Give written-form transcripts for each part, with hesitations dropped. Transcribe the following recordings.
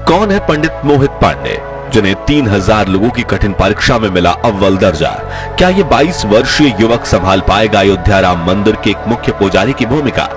कौन है पंडित मोहित पांडे, जिन्हें 3000 लोगों की कठिन परीक्षा में मिला अव्वल दर्जा? क्या ये 22 वर्षीय युवक संभाल पाएगा अयोध्या राम मंदिर के एक मुख्य पुजारी की भूमिका?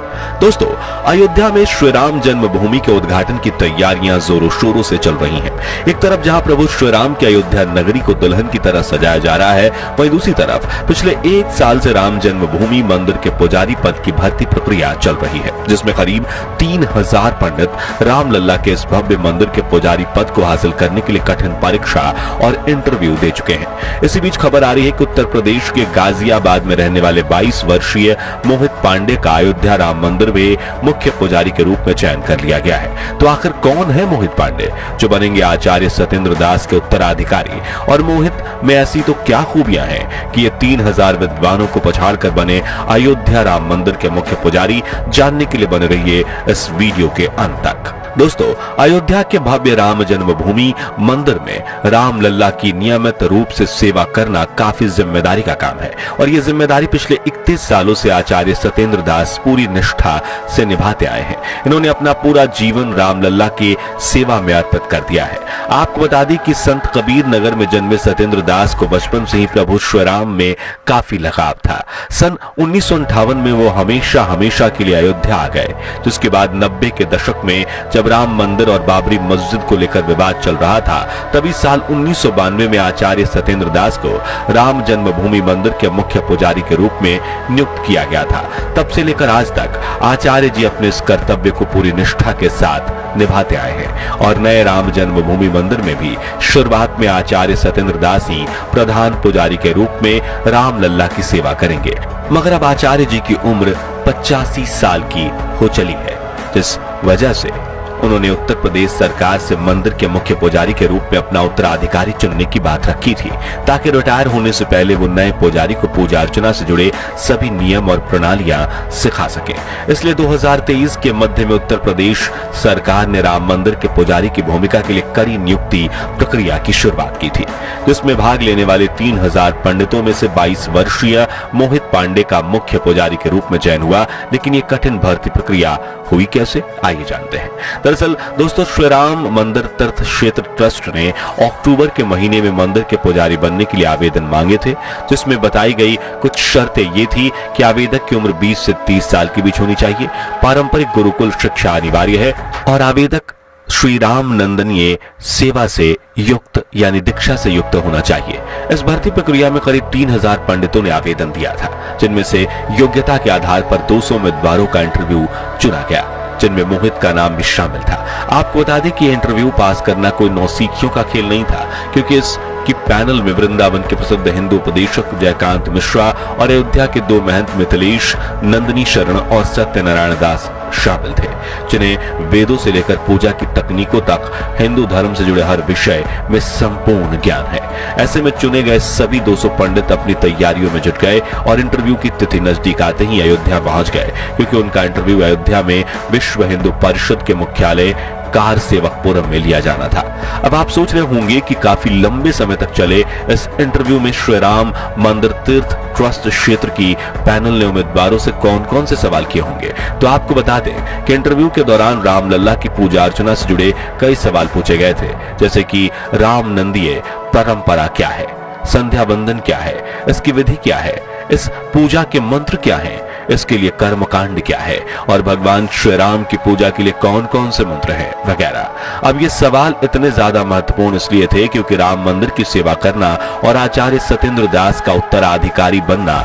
दोस्तों, अयोध्या में श्री राम जन्मभूमि के उद्घाटन की तैयारियां जोरों शोरों से चल रही हैं। एक तरफ जहां प्रभु श्री राम की अयोध्या नगरी को दुल्हन की तरह सजाया जा रहा है, वहीं दूसरी तरफ पिछले 1 साल से राम जन्मभूमि मंदिर के पुजारी पद की भर्ती प्रक्रिया चल रही है, जिसमें करीब 3000 पंडित रामलला के इस भव्य मंदिर के पुजारी पद को हासिल करने के लिए कठिन परीक्षा और इंटरव्यू दे चुके हैं। इसी बीच खबर आ रही है कि उत्तर प्रदेश के गाजियाबाद में रहने वाले 22 वर्षीय मोहित पांडे का अयोध्या राम मंदिर में मुख्य पुजारी के रूप में चयन कर लिया गया है। तो आखिर कौन है मोहित पांडे, जो बनेंगे आचार्य सत्येंद्र दास के उत्तराधिकारी? और मोहित में ऐसी तो क्या खूबियां हैं कि ये 3000 विद्वानों को पछाड़कर बने अयोध्या राम मंदिर के मुख्य पुजारी? जानने के लिए बने रहिए इस वीडियो के अंत तक। दोस्तों, अयोध्या के भव्य राम जन्मभूमि मंदिर में रामलला की नियमित रूप से सेवा करना काफी जिम्मेदारी का काम है, और ये जिम्मेदारी पिछले 31 सालों से आचार्य सत्येंद्र दास पूरी निष्ठा से निभाते आए हैं। इन्होंने अपना पूरा जीवन रामलला की सेवा में अर्पित कर दिया है। आपको बता दें कि संत कबीर नगर में जन्मे सत्येंद्र दास को बचपन से ही प्रभु श्री राम में काफी लगाव था। सन 1958 में वो हमेशा के लिए अयोध्या आ गए, जिसके बाद 90 के दशक में जब राम मंदिर और बाबरी मस्जिद को लेकर विवाद चल रहा था, तभी साल 1992 में आचार्य सत्येंद्र दास को राम जन्मभूमि मंदिर के मुख्य पुजारी के रूप में नियुक्त किया गया था। तब से लेकर आज तक आचार्य जी अपने इस कर्तव्य को पूरी निष्ठा के साथ निभाते आए हैं, और नए राम जन्मभूमि मंदिर में भी शुरुआत में आचार्य सत्येंद्र दास ही प्रधान पुजारी के रूप में रामलला की सेवा करेंगे। मगर अब आचार्य जी की उम्र 85 साल की हो चली है, जिस वजह से उन्होंने उत्तर प्रदेश सरकार से मंदिर के मुख्य पुजारी के रूप में अपना उत्तराधिकारी चुनने की बात रखी थी, ताकि रिटायर होने से पहले वो नए पुजारी को पूजा अर्चना से जुड़े सभी नियम और प्रणालियां सिखा सके। इसलिए 2023 के मध्य में उत्तर प्रदेश सरकार ने राम मंदिर के पुजारी की भूमिका के लिए कड़ी नियुक्ति प्रक्रिया की शुरुआत की थी, जिसमें भाग लेने वाले 3000 पंडितों में से 22 वर्षीय मोहित पांडे का मुख्य पुजारी के रूप में चयन हुआ। लेकिन ये कठिन भर्ती प्रक्रिया हुई कैसे, आइए जानते हैं। दरअसल दोस्तों, श्री राम मंदिर तीर्थ क्षेत्र ट्रस्ट ने अक्टूबर के महीने में मंदिर के पुजारी बनने के लिए आवेदन मांगे थे, जिसमें बताई गई कुछ शर्तें ये थी कि आवेदक की उम्र 20 से 30 साल के बीच होनी चाहिए, पारंपरिक गुरुकुल शिक्षा अनिवार्य है, और आवेदक श्री राम नंदनीय सेवा से युक्त यानी दीक्षा से युक्त होना चाहिए। इस भर्ती प्रक्रिया में करीब 3000 पंडितों ने आवेदन दिया था, जिनमें से योग्यता के आधार पर 200 उम्मीदवारों का इंटरव्यू चुना गया, जिनमें मोहित का नाम भी शामिल था। आपको बता दें कि इंटरव्यू पास करना कोई नौसिखियों का खेल नहीं था, क्योंकि इसकी पैनल में वृंदावन के प्रसिद्ध हिंदू उपदेशक जयकांत मिश्रा और अयोध्या के 2 महंत मिथिलेश नंदिनी शरण और सत्यनारायण दास शामिल थे, जिन्हें वेदों से लेकर पूजा की तकनीकों तक हिंदू धर्म से जुड़े हर विषय में संपूर्ण ज्ञान है। ऐसे में चुने गए सभी 200 पंडित अपनी तैयारियों में जुट गए और इंटरव्यू की तिथि नजदीक आते ही अयोध्या पहुंच गए, क्योंकि उनका इंटरव्यू अयोध्या में विश्व हिंदू परिषद के मुख्यालय कार सेवकपुरम में लिया जाना था। अब आप सोच रहे होंगे कि काफी लंबे समय तक चले इस इंटरव्यू में श्री राम मंदिर तीर्थ ट्रस्ट क्षेत्र की पैनल ने उम्मीदवारों से कौन-कौन से सवाल किए होंगे। तो आपको बता दें कि इंटरव्यू के दौरान रामलला की पूजा अर्चना से जुड़े कई सवाल पूछे गए थे, जैसे कि राम नंदीय परंपरा क्या है, संध्या वंदन क्या है, इसकी विधि क्या है, इस पूजा के मंत्र क्या हैं, इसके लिए कर्मकांड क्या है, और भगवान श्री राम की पूजा के लिए कौन-कौन से मंत्र हैं वगैरह। अब ये सवाल इतने ज्यादा महत्वपूर्ण इसलिए थे क्योंकि राम मंदिर की सेवा करना और आचार्य सत्येंद्र दास का उत्तराधिकारी बनना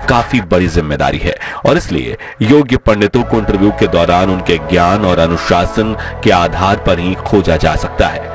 काफी बड़ी जिम्मेदारी है, और इसलिए योग्य पंडितों को इंटरव्यू के दौरान उनके ज्ञान और अनुशासन के आधार पर ही खोजा जा सकता है।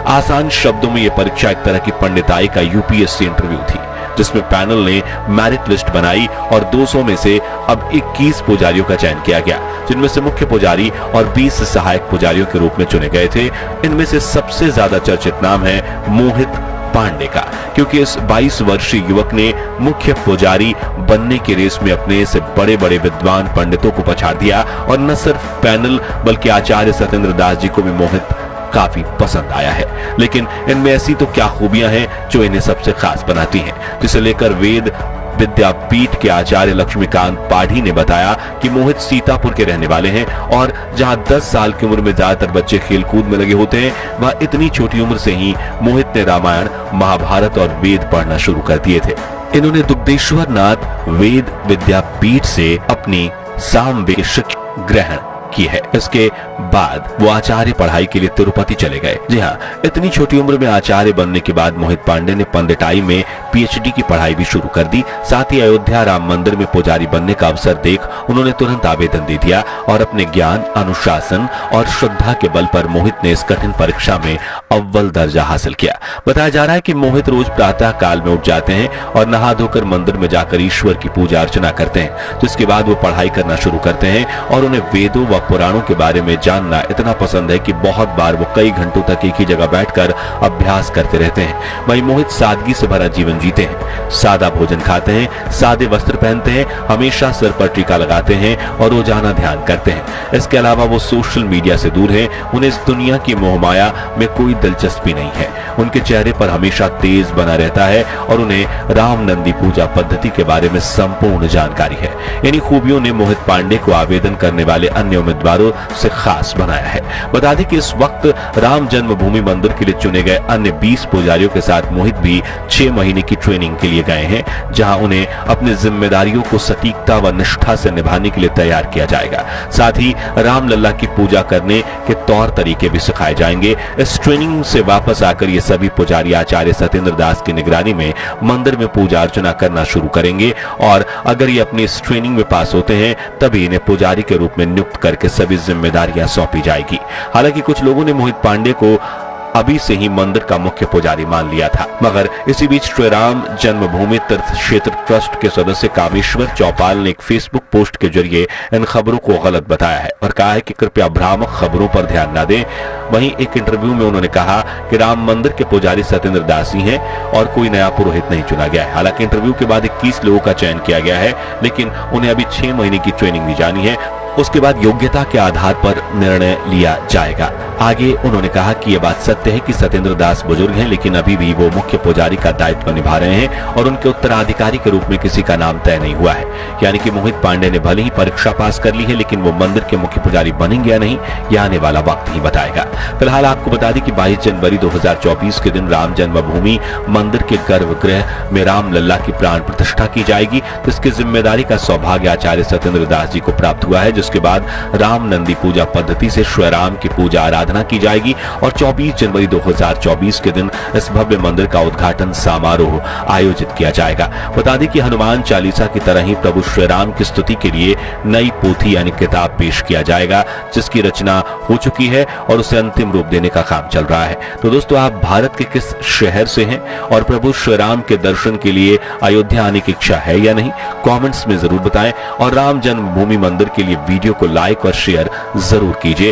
आसान शब्दों में यह परीक्षा एक तरह की पंडिताई का यूपीएससी इंटरव्यू थी, जिसमें पैनल ने मेरिट लिस्ट बनाई और 200 में से अब 21 पुजारियों का चयन किया गया, जिनमें से मुख्य पुजारी और 20 सहायक पुजारियों के रूप में चुने गए थे। इनमें से सबसे ज्यादा चर्चित नाम है मोहित पांडे का, क्योंकि इस 22 वर्षीय युवक ने मुख्य पुजारी बनने की रेस में अपने से बड़े-बड़े विद्वान पंडितों को पछाड़ दिया, और न सिर्फ पैनल बल्कि आचार्य सत्येंद्र दास जी को भी मोहित काफी पसंद आया है। लेकिन इनमें ऐसी तो क्या खूबियां हैं जो इन्हें सबसे खास बनाती हैं, जिसे लेकर वेद विद्यापीठ के आचार्य लक्ष्मीकांत पाढ़ी ने बताया कि मोहित सीतापुर के रहने वाले हैं और जहां 10 साल की उम्र में ज्यादातर बच्चे खेलकूद में लगे होते हैं, वहां इतनी छोटी उम्र से ही मोहित ने रामायण, महाभारत और वेद पढ़ना शुरू कर दिए थे। इन्होंने दुग्धेश्वर नाथ वेद विद्यापीठ से अपनी सामवेद शिक्षा ग्रहण की है। इसके बाद वो आचार्य पढ़ाई के लिए तिरुपति चले गए। जी हाँ, इतनी छोटी उम्र में आचार्य बनने के बाद मोहित पांडे ने पंडिताई में पीएचडी की पढ़ाई भी शुरू कर दी। साथ ही अयोध्या राम मंदिर में पुजारी बनने का अवसर देख उन्होंने तुरंत आवेदन दे दिया और अपने ज्ञान, अनुशासन और श्रद्धा के बल पर मोहित ने इस कठिन परीक्षा में अव्वल दर्जा हासिल किया। बताया जा रहा है कि मोहित रोज प्रातः काल में उठ जाते हैं और नहा धोकर मंदिर में जाकर ईश्वर की पूजा अर्चना करते हैं। जिसके बाद वो पढ़ाई करना शुरू करते हैं और उन्हें वेदों व पुराणों के बारे में जानना इतना पसंद है कि बहुत बार वो कई घंटों तक एक ही जगह बैठकर अभ्यास करते रहते हैं। वहीं मोहित सादगी से भरा जीवन जीते हैं, सादा भोजन खाते हैं, सादे वस्त्र पहनते हैं, हमेशा सिर पर टीका लगाते हैं और रोजाना ध्यान करते हैं। इसके अलावा वो सोशल मीडिया से दूर हैं। उन्हें इस दुनिया की मोहमाया में कोई दिलचस्पी नहीं है। उनके चेहरे पर हमेशा तेज बना रहता है और उन्हें राम नंदी पूजा पद्धति के बारे में संपूर्ण जानकारी है। इन्हीं खूबियों ने मोहित पांडे को आवेदन करने वाले अन्य उम्मीदवारों से खास बनाया है। बता दें कि इस वक्त राम जन्मभूमि मंदिर के लिए चुने गए अन्य 20 पुजारियों के साथ मोहित भी 6 महीने की ट्रेनिंग के लिए गए हैं, जहां उन्हें अपनी जिम्मेदारियों को सटीकता व निष्ठा से निभाने के लिए तैयार किया जाएगा। साथ ही रामलला की पूजा करने के तौर तरीके भी सिखाए जाएंगे। इस ट्रेनिंग से वापस आकर ये सभी पुजारी आचार्य सत्येंद्र दास की निगरानी में मंदिर में पूजा अर्चना करना शुरू करेंगे और अगर ये अपनी इस ट्रेनिंग में पास होते हैं तभी इन्हें पुजारी के रूप में नियुक्त करके सभी जिम्मेदारियां सौंपी जाएगी। हालांकि कुछ लोगों ने मोहित पांडे को अभी से ही मंदिर का मुख्य पुजारी मान लिया था, मगर इसी बीच श्री राम जन्मभूमि तीर्थ क्षेत्र ट्रस्ट के सदस्य कामेश्वर चौपाल ने एक फेसबुक पोस्ट के जरिए इन खबरों को गलत बताया है और कहा है कि कृपया भ्रामक खबरों पर ध्यान न दें। वहीं एक इंटरव्यू में उन्होंने कहा कि राम मंदिर के पुजारी सत्येंद्र दास ही हैं और कोई नया पुरोहित नहीं चुना गया है। हालांकि इंटरव्यू के बाद 21 लोगों का चयन किया गया है, लेकिन उन्हें अभी 6 महीने की ट्रेनिंग दी जानी है। उसके बाद योग्यता के आधार पर निर्णय लिया जाएगा। आगे उन्होंने कहा कि यह बात सत्य है कि सत्येंद्र दास बुजुर्ग हैं, लेकिन अभी भी वो मुख्य पुजारी का दायित्व निभा रहे हैं और उनके उत्तराधिकारी के रूप में किसी का नाम तय नहीं हुआ है। यानी कि मोहित पांडे ने भले ही परीक्षा पास कर ली है, लेकिन वो मंदिर के मुख्य पुजारी बनेंगे या नहीं, यह आने वाला वक्त ही बताएगा। फिलहाल आपको बता दें कि 22 जनवरी 2024 के दिन राम जन्मभूमि मंदिर के गर्भगृह में रामलला की प्राण प्रतिष्ठा की जाएगी, जिसकी जिम्मेदारी का सौभाग्य आचार्य सत्येंद्र दास जी को प्राप्त हुआ है। जिसके बाद राम नंदी पूजा पद्धति से श्री राम की पूजा आराधना की जाएगी और 24 जनवरी 2024 के दिन इस भव्य मंदिर का उद्घाटन समारोह आयोजित किया जाएगा। बता दें कि हनुमान चालीसा की तरह ही प्रभु श्री राम की स्तुति के लिए नई पोथी यानी किताब पेश किया जाएगा, जिसकी रचना हो चुकी है और उसे अंतिम रूप देने का काम चल रहा है। तो दोस्तों, आप भारत के किस शहर से हैं और प्रभु श्री राम के दर्शन के लिए अयोध्या आने की इच्छा है या नहीं, कमेंट्स में जरूर बताएं और राम जन्मभूमि मंदिर के लिए वीडियो को लाइक और शेयर जरूर कीजिए।